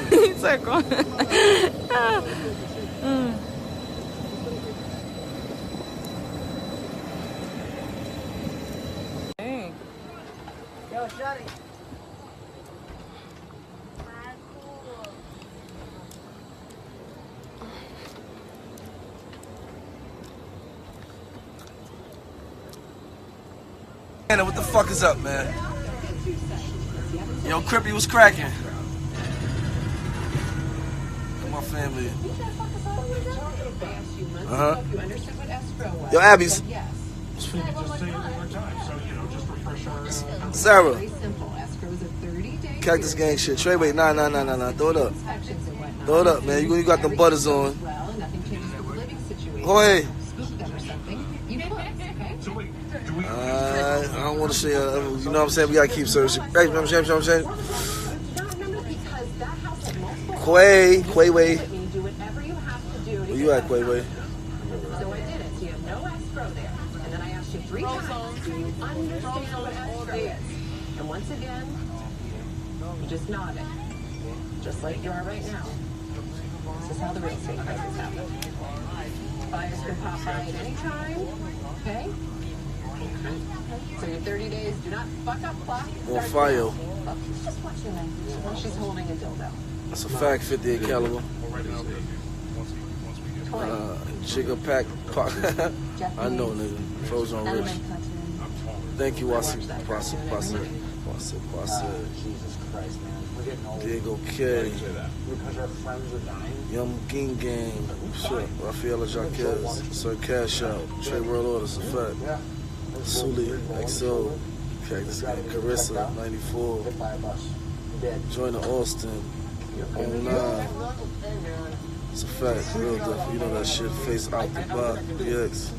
He said, "Go." Hey. Yo, Shotty. What the fuck is up, man? Yo, Crippy was cracking. My family. Yo, Abby's. Sarah. Cactus gang shit. Trey, wait, nah. Throw it up. Throw it up, man. You got them butters on. Jorge. I don't want to say, you know what I'm saying? We got to keep searching. Hey, you know what I'm saying? Quay. Where you at, Quay? So I did it. So you have no escrow there. And then I asked you 3 times, do you understand what escrow is? And once again, you just nodded. Just like you are right now. This is how the real estate crisis happens. Buyers can pop by at any time, okay? So your 30 days, do not fuck up clock. On fire. Look, he's just watching that. Well, she's holding a dildo. That's a fact, 58 caliber. Chicken pack. I know, nigga. Frozen rich. Thank you, Wasi. Pasa. Jesus Christ, man. We're getting old. Diego K. Because our friends are dying. Young Ging Gang. Shit. Rafaela Jaquez. Sir Cash Out. Trey World Orders. A fact. Yeah. Sully. XO. Cactus Gang. Carissa. 94. Hit by a bus. Dead. Joyner Austin. 09. It's a fact. Real different. You know that shit. Face out the box. BX.